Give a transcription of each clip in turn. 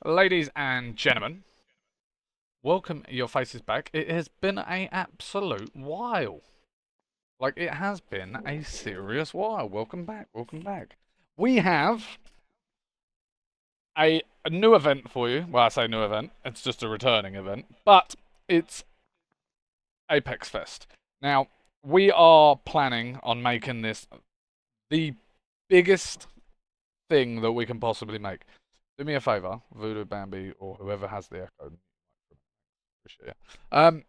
Ladies and gentlemen, welcome your faces back. It has been a absolute while. Like, it has been a serious while. Welcome back, welcome back. We have a new event for you. Well, I say new event, it's just a returning event, but it's Apex Fest. Now, we are planning on making this the biggest thing that we can possibly make. Do me a favor, Voodoo Bambi, or whoever has the echo. Appreciate it. I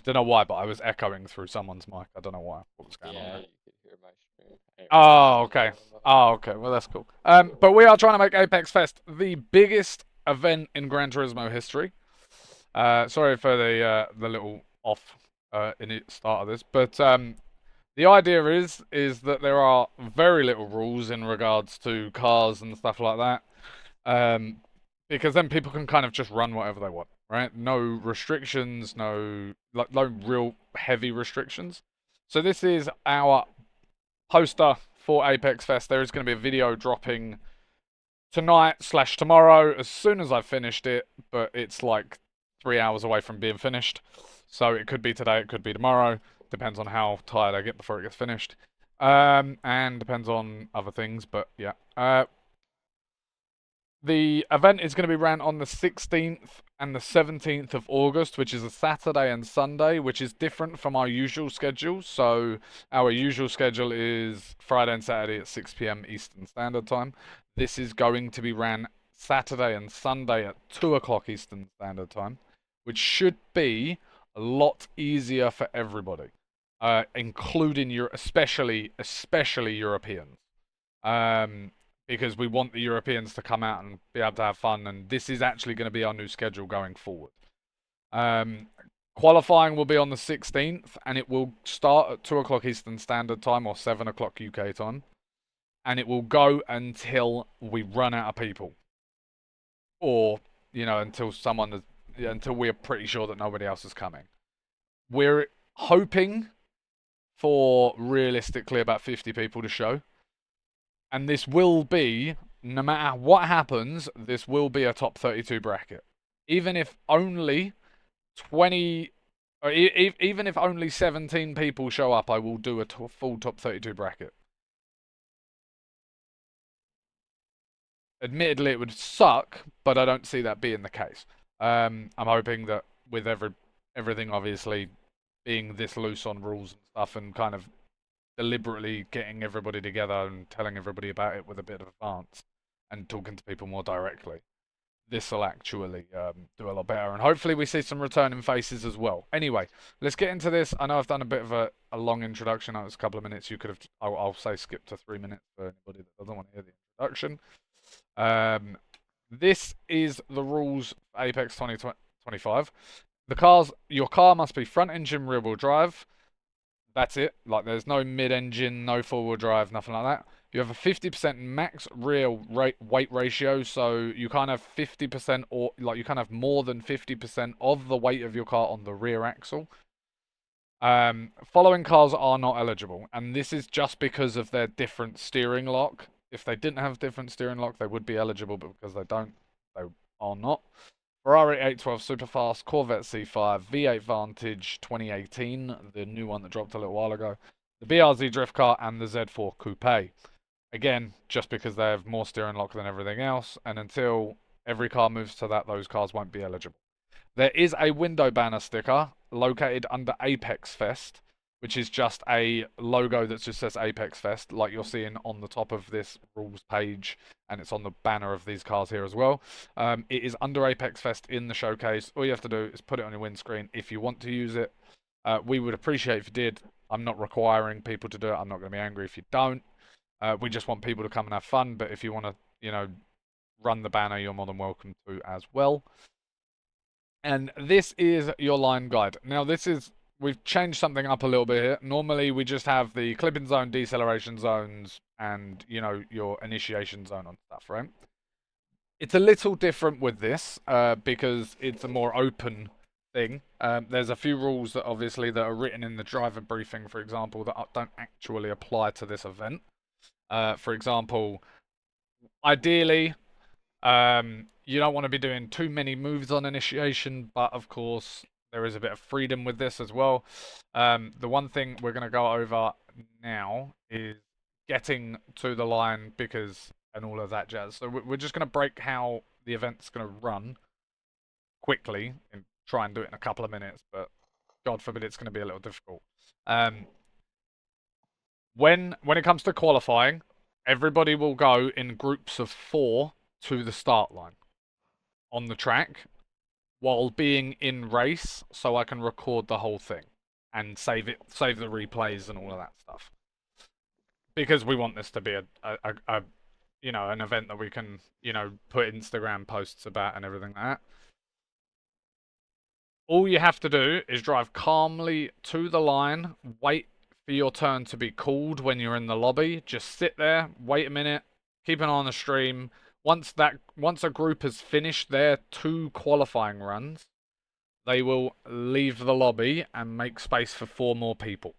don't know why, but I was echoing through someone's mic. I don't know why. What was going on Yeah, there? you could hear my screen. Oh, okay. Oh, okay. Well, that's cool. But we are trying to make Apex Fest the biggest event in Gran Turismo history. Sorry for the little off in the start of this, but the idea is that there are very little rules in regards to cars and stuff like that. Um, because then people can kind of just run whatever they want, right? No restrictions, no real heavy restrictions. So this is our poster for Apex Fest. There is going to be a video dropping tonight/tomorrow as soon as I've finished it, but it's like 3 hours away from being finished. So it could be today, it could be tomorrow. Depends on how tired I get before it gets finished. And depends on other things, but yeah. The event is going to be ran on the 16th and the 17th of August, which is a Saturday and Sunday, which is different from our usual schedule. So, our usual schedule is Friday and Saturday at 6 p.m. Eastern Standard Time. This is going to be ran Saturday and Sunday at 2 o'clock Eastern Standard Time, which should be a lot easier for everybody, including your especially Europeans. Um, because we want the Europeans to come out and be able to have fun. And this is actually going to be our new schedule going forward. Um, Qualifying will be on the 16th, and it will start at 2 o'clock Eastern Standard Time or 7 o'clock UK time. And it will go until we run out of people. Or, until until we're pretty sure that nobody else is coming. We're hoping for realistically about 50 people to show. And this will be, no matter what happens, this will be a top 32 bracket. Even if only 20, or even if only 17 people show up, I will do a full top 32 bracket. Admittedly, it would suck, but I don't see that being the case. I'm hoping that with everything obviously being this loose on rules and stuff, and kind of deliberately getting everybody together and telling everybody about it with a bit of advance and talking to people more directly, this will actually do a lot better. And hopefully we see some returning faces as well. Anyway, let's get into this. I know I've done a bit of a long introduction. That was a couple of minutes. You could have, I'll say skip to 3 minutes for anybody that doesn't want to hear the introduction. This is the rules for Apex 2025. Your car must be front engine rear wheel drive. That's it. Like, there's no mid-engine, no four-wheel drive, nothing like that. You have a 50% max rear weight ratio, so you can't have 50% or like you can't have more than 50% of the weight of your car on the rear axle. Following cars are not eligible, and this is just because of their different steering lock. If they didn't have different steering lock, they would be eligible, but because they don't, they are not. Ferrari 812 Superfast, Corvette C5, V8 Vantage 2018, the new one that dropped a little while ago, the BRZ Drift Car, and the Z4 Coupe. Again, just because they have more steering lock than everything else, and until every car moves to that, those cars won't be eligible. There is a window banner sticker located under Apex Fest, which is just a logo that just says Apex Fest, like you're seeing on the top of this rules page, and it's on the banner of these cars here as well. It is under Apex Fest in the showcase. All you have to do is put it on your windscreen if you want to use it. We would appreciate if you did. I'm not requiring people to do it. I'm not going to be angry if you don't. We just want people to come and have fun. But if you want to, run the banner, you're more than welcome to as well. And this is your line guide. Now, we've changed something up a little bit here. Normally, we just have the clipping zone, deceleration zones, and, your initiation zone on stuff, right? It's a little different with this because it's a more open thing. There's a few rules that obviously that are written in the driver briefing, for example, that don't actually apply to this event. For example, ideally, You don't want to be doing too many moves on initiation, but of course there is a bit of freedom with this as well. The one thing we're going to go over now is getting to the line because and all of that jazz. So we're just going to break how the event's going to run quickly and try and do it in a couple of minutes, but God forbid it's going to be a little difficult. Um, when it comes to qualifying, everybody will go in groups of 4 to the start line on the track while being in race, so I can record the whole thing and save the replays and all of that stuff. Because we want this to be a an event that we can put Instagram posts about and everything like that. All you have to do is drive calmly to the line, wait for your turn to be called when you're in the lobby. Just sit there, wait a minute, keep an eye on the stream. Once a group has finished their 2 qualifying runs, they will leave the lobby and make space for 4 more people.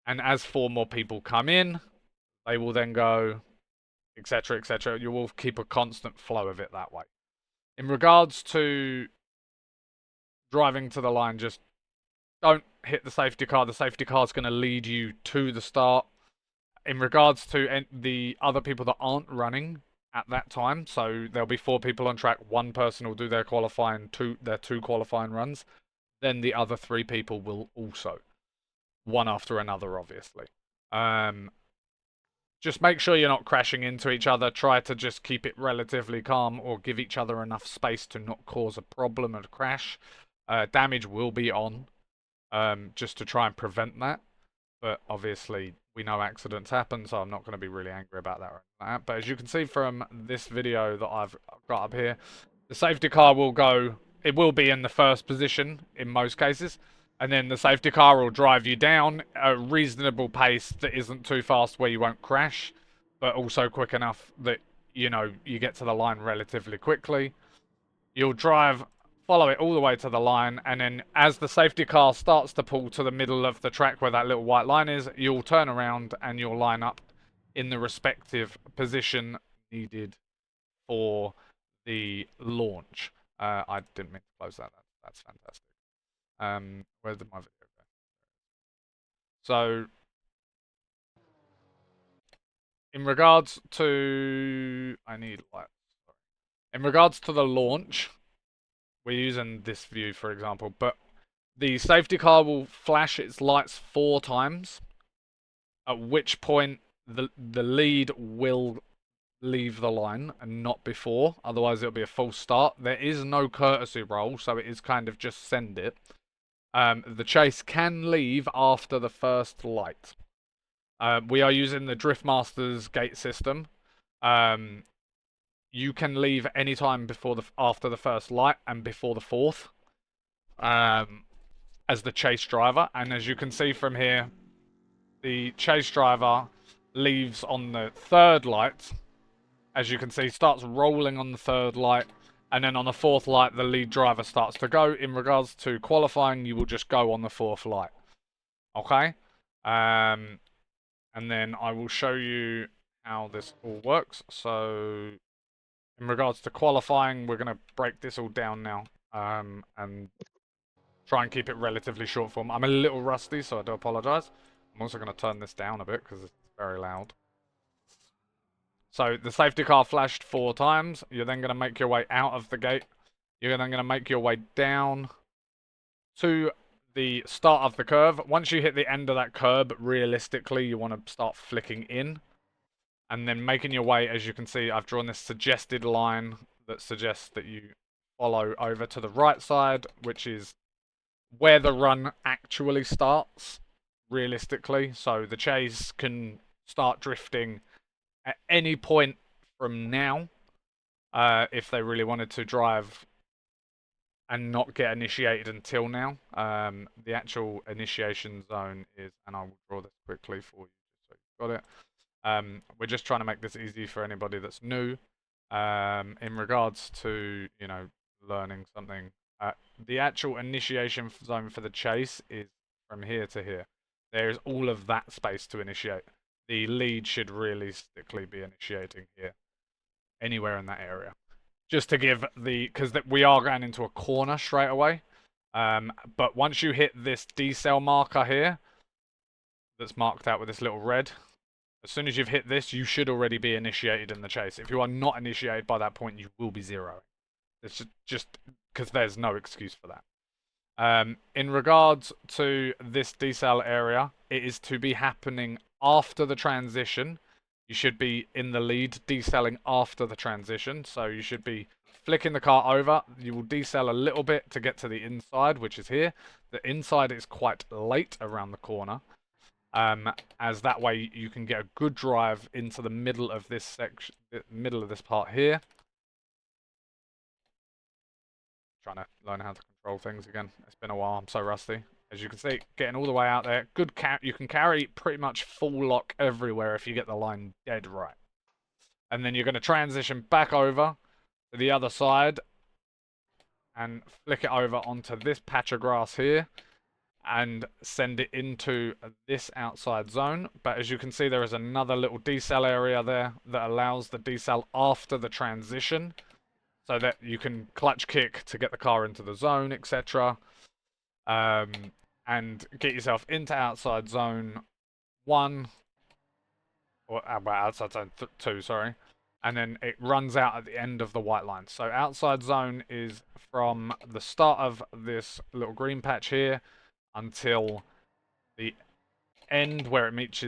And as 4 more people come in, they will then go, etc., etc. You will keep a constant flow of it that way. In regards to driving to the line, just don't hit the safety car. The safety car is going to lead you to the start. In regards to the other people that aren't running at that time, so there'll be 4 people on track. 1 person will do their two qualifying runs. Then the other 3 people will also, one after another, obviously. Just make sure you're not crashing into each other. Try to just keep it relatively calm or give each other enough space to not cause a problem and a crash. Damage will be on, just to try and prevent that. But obviously, we know accidents happen, so I'm not going to be really angry about that. But as you can see from this video that I've got up here, the safety car will go, it will be in the first position in most cases, and then the safety car will drive you down at a reasonable pace that isn't too fast where you won't crash, but also quick enough that, you get to the line relatively quickly. You'll follow it all the way to the line, and then as the safety car starts to pull to the middle of the track where that little white line is, you'll turn around and you'll line up in the respective position needed for the launch. I didn't mean to close that. That's fantastic. Where did my video go? So, in regards to, in regards to the launch, we're using this view for example, but the safety car will flash its lights 4 times, at which point the lead will leave the line and not before, otherwise it'll be a false start. There is no courtesy roll, so it is kind of just send it. The chase can leave after the first light. We are using the Driftmaster's gate system. You can leave anytime after the first light and before the 4th. As the chase driver, and as you can see from here, the chase driver leaves on the 3rd light. As you can see, starts rolling on the 3rd light, and then on the 4th light, the lead driver starts to go. In regards to qualifying, you will just go on the 4th light. Okay? And then I will show you how this all works. So, in regards to qualifying, we're going to break this all down now, and try and keep it relatively short form. I'm a little rusty, so I do apologise. I'm also going to turn this down a bit because it's very loud. So the safety car flashed 4 times. You're then going to make your way out of the gate. You're then going to make your way down to the start of the curve. Once you hit the end of that curb, realistically, you want to start flicking in. And then making your way, as you can see, I've drawn this suggested line that suggests that you follow over to the right side, which is where the run actually starts, realistically. So the chase can start drifting at any point from now, if they really wanted to drive and not get initiated until now. The actual initiation zone is, and I will draw this quickly for you so you've got it. We're just trying to make this easy for anybody that's new. In regards to, learning something, the actual initiation zone for the chase is from here to here. There is all of that space to initiate. The lead should realistically be initiating here. anywhere in that area. Just to give because we are going into a corner straight away. But once you hit this decel marker here, that's marked out with this little red, as soon as you've hit this, you should already be initiated in the chase. If you are not initiated by that point, you will be zeroing. It's just because there's no excuse for that. In regards to this decel area, it is to be happening after the transition. You should be in the lead decelling after the transition. So you should be flicking the car over. You will decel a little bit to get to the inside, which is here. The inside is quite late around the corner. As that way you can get a good drive into the middle of this section, middle of this part here. Trying to learn how to control things again. It's been a while. I'm so rusty. As you can see, getting all the way out there. Good you can carry pretty much full lock everywhere if you get the line dead right. And then you're going to transition back over to the other side and flick it over onto this patch of grass here and send it into this outside zone. But as you can see, there is another little decel area there that allows the decel after the transition, so that you can clutch kick to get the car into the zone, etc. And get yourself into outside zone 1, or outside zone 2, sorry. And then it runs out at the end of the white line. So outside zone is from the start of this little green patch here until the end where it meets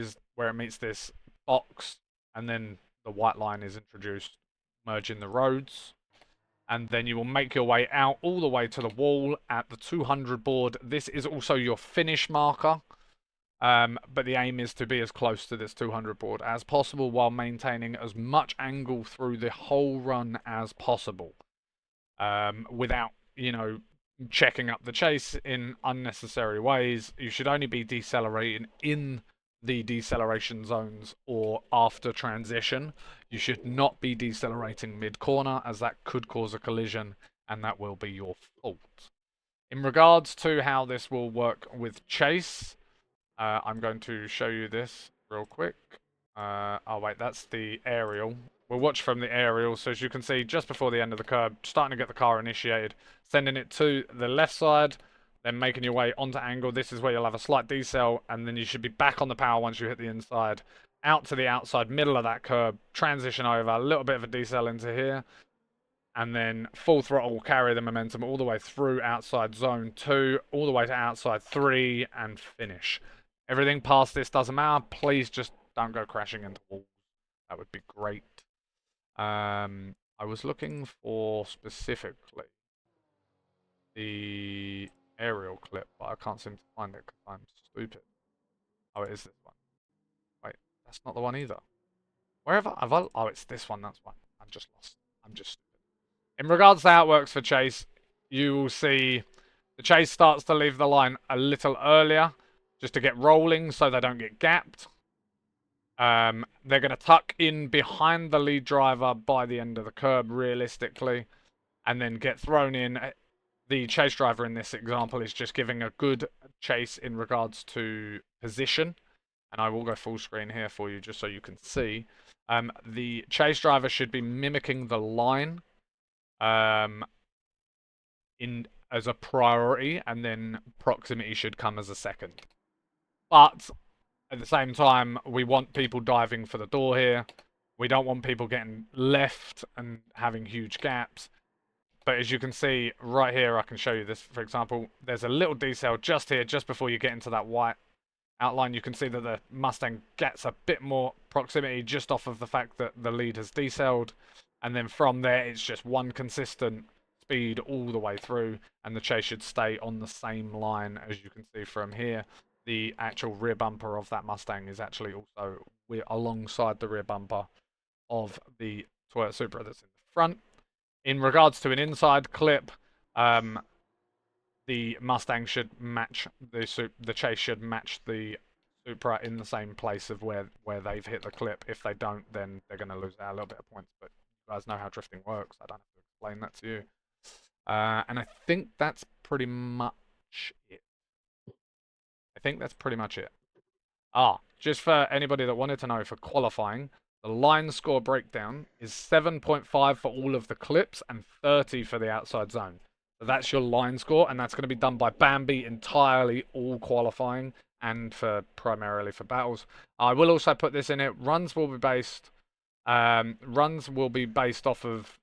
this box, and then the white line is introduced, merging the roads. And then you will make your way out all the way to the wall at the 200 board. This is also your finish marker, but the aim is to be as close to this 200 board as possible while maintaining as much angle through the whole run as possible, without, checking up the chase in unnecessary ways. You should only be decelerating in the deceleration zones or after transition. You should not be decelerating mid-corner, as that could cause a collision, and that will be your fault. In regards to how this will work with chase, I'm going to show you this real quick. Oh wait, that's the aerial. We'll watch from the aerial. So as you can see, just before the end of the curb, starting to get the car initiated, sending it to the left side, then making your way onto angle. This is where you'll have a slight decel, and then you should be back on the power once you hit the inside. Out to the outside, middle of that curb, transition over, a little bit of a decel into here, and then full throttle, carry the momentum all the way through outside zone 2, all the way to outside 3, and finish. Everything past this doesn't matter. Please just don't go crashing into walls. That would be great. I was looking for specifically the aerial clip, but I can't seem to find it because I'm stupid. Oh, it is this one. Wait, that's not the one either. Wherever have I? Oh, it's this one. That's one. I'm just lost. I'm just stupid. In regards to how it works for chase, you will see the chase starts to leave the line a little earlier, just to get rolling so they don't get gapped. They're going to tuck in behind the lead driver by the end of the curb, realistically, and then get thrown in. The chase driver in this example is just giving a good chase in regards to position. And I will go full screen here for you just so you can see. The chase driver should be mimicking the line as a priority, and then proximity should come as a second. But at the same time, we want people diving for the door here. We don't want people getting left and having huge gaps. But as you can see right here, I can show you this, for example. There's a little decel just here, just before you get into that white outline. You can see that the Mustang gets a bit more proximity just off of the fact that the lead has deceled. And then from there, it's just one consistent speed all the way through. And the chase should stay on the same line, as you can see from here. The actual rear bumper of that Mustang is actually also alongside the rear bumper of the Toyota Supra that's in the front. In regards to an inside clip, the Mustang should match the chase should match the Supra in the same place of where they've hit the clip. If they don't, then they're going to lose out a little bit of points. But you guys know how drifting works. I don't have to explain that to you. And I think that's pretty much it. I think that's pretty much it. Just for anybody that wanted to know, for qualifying, The line score breakdown is 7.5 for all of the clips and 30 for the outside zone. So that's your line score, and that's going to be done by Bambi entirely, all qualifying, and for primarily for battles. I will also put this in it. Runs will be based off of,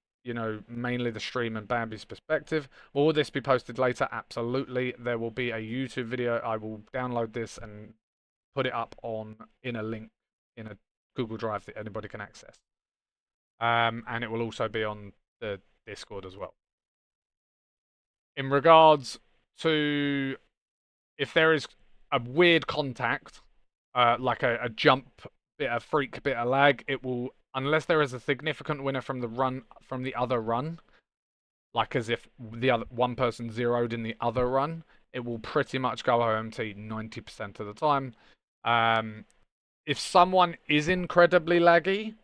mainly the stream and Bambi's perspective. Will this be posted later? Absolutely. There will be a YouTube video. I will download this and put it up in a link in a Google Drive that anybody can access. And it will also be on the Discord as well. In regards to if there is a weird contact, like a jump, bit of freak, bit of lag, it will, unless there is a significant winner from the other run, like as if the other one person zeroed in the other run, it will pretty much go OMT 90% of the time. If someone is incredibly laggy,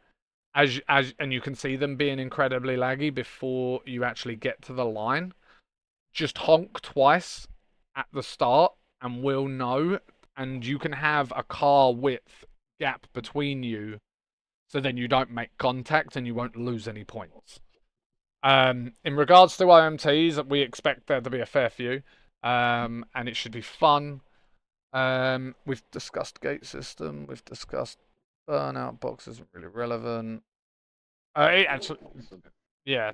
and you can see them being incredibly laggy before you actually get to the line, just honk twice at the start and we'll know, and you can have a car width gap between you so then you don't make contact and you won't lose any points. In regards to IMTs, we expect there to be a fair few, and it should be fun. We've discussed gate system, we've discussed burnout box isn't really relevant. It actually, yeah.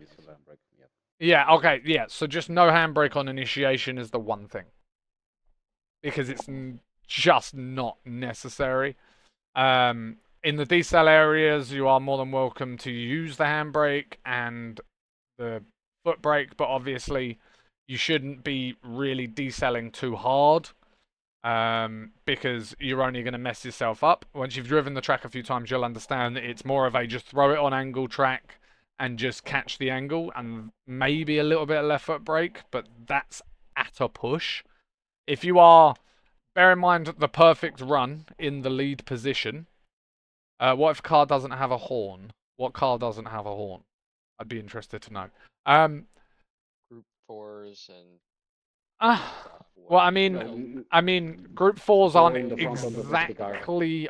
Yeah, okay, yeah. So just no handbrake on initiation is the one thing. Because it's just not necessary. In the decel areas, you are more than welcome to use the handbrake and the foot brake, but obviously you shouldn't be really decelling too hard. Because you're only going to mess yourself up. Once you've driven the track a few times, you'll understand that it's more of a just throw it on angle track and just catch the angle and maybe a little bit of left foot brake, but that's at a push. If you are, bear in mind the perfect run in the lead position. What if a car doesn't have a horn? What car doesn't have a horn? I'd be interested to know. Group 4s and well, I mean, group 4s aren't exactly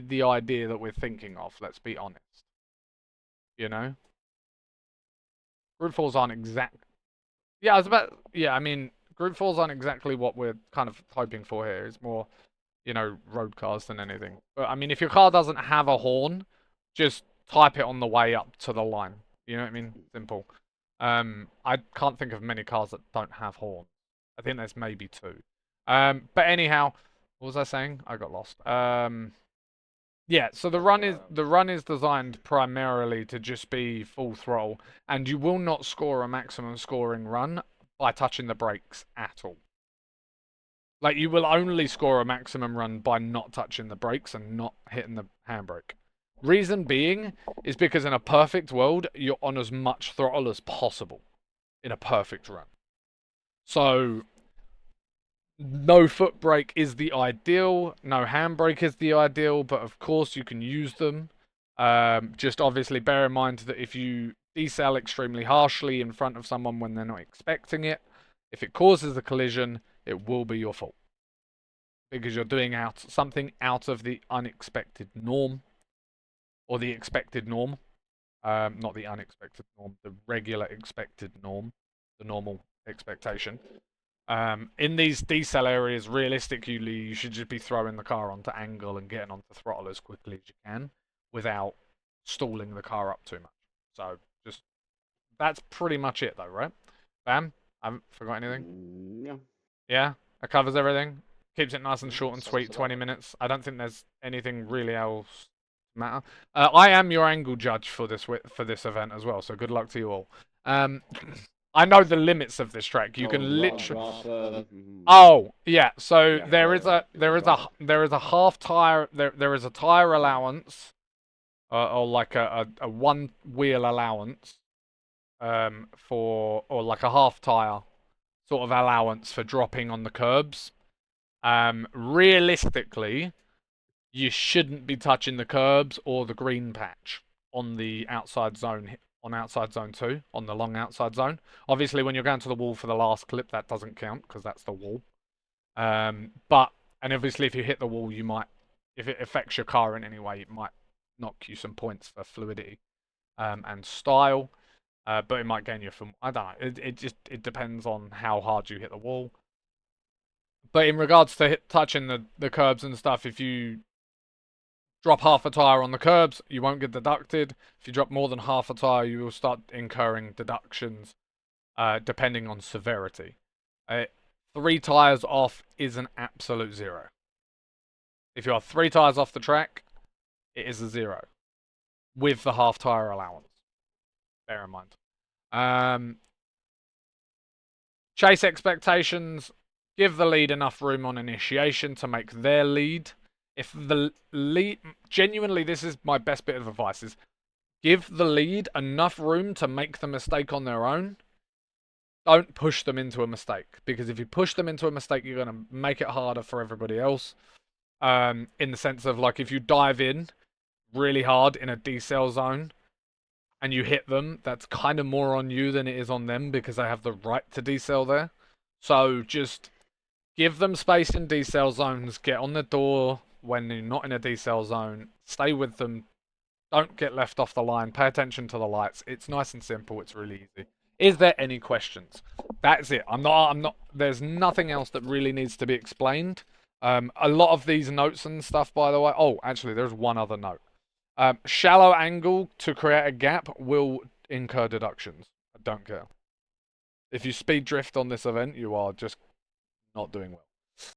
the idea that we're thinking of. Let's be honest. You know, group 4s aren't exact. Yeah, I was about. Yeah, I mean, group 4s aren't exactly what we're kind of hoping for here. It's more, road cars than anything. But I mean, if your car doesn't have a horn, just type it on the way up to the line. You know what I mean? Simple. I can't think of many cars that don't have horns. I think there's maybe two. But anyhow, what was I saying? I got lost. Yeah. So the run is designed primarily to just be full throttle, and you will not score a maximum scoring run by touching the brakes at all. Like, you will only score a maximum run by not touching the brakes and not hitting the handbrake. Reason being is because in a perfect world, you're on as much throttle as possible in a perfect run. So, no foot brake is the ideal, no handbrake is the ideal, but of course you can use them. Just obviously bear in mind that if you decel extremely harshly in front of someone when they're not expecting it, if it causes a collision, it will be your fault. Because you're doing something out of the unexpected norm. Or the expected norm. Not the unexpected norm, the regular expected norm. The normal expectation. In these decel areas, realistically, you should just be throwing the car onto angle and getting onto throttle as quickly as you can without stalling the car up too much. So, just, that's pretty much it though, right? Bam? I haven't forgot anything? Yeah. Yeah? That covers everything? Keeps it nice and short and sweet, 20 minutes. I don't think there's anything really else matter. I am your angle judge for this event as well, so good luck to you all. I know the limits of this track. You can literally. Oh yeah, so there is a half tire. There is a tire allowance, or like a one wheel allowance, or like a half tire sort of allowance for dropping on the curbs. Realistically, you shouldn't be touching the curbs or the green patch on the outside zone, on outside zone 2, on the long outside zone. Obviously, when you're going to the wall for the last clip, that doesn't count because that's the wall. And obviously, if you hit the wall, you might, if it affects your car in any way, it might knock you some points for fluidity and style. But it might gain you from, I don't know. It depends on how hard you hit the wall. But in regards to touching the curbs and stuff, if you drop half a tire on the curbs, you won't get deducted. If you drop more than half a tire, you will start incurring deductions depending on severity. 3 tires off is an absolute zero. If you are 3 tires off the track, it is a zero with the half tire allowance. Bear in mind. Chase expectations. Give the lead enough room on initiation to make their lead. If the lead, genuinely, this is my best bit of advice: is give the lead enough room to make the mistake on their own. Don't push them into a mistake, because if you push them into a mistake, you're going to make it harder for everybody else. In the sense of, like, if you dive in really hard in a decel zone and you hit them, that's kind of more on you than it is on them, because they have the right to decel there. So just give them space in decel zones, get on the door when you're not in a decel zone, stay with them, don't get left off the line, pay attention to the lights. It's nice and simple, it's really easy. Is there any questions? That's it. There's nothing else that really needs to be explained. A lot of these notes and stuff, by the way. Oh, actually, there's one other note. Shallow angle to create a gap will incur deductions. I don't care. If you speed drift on this event, you are just not doing well.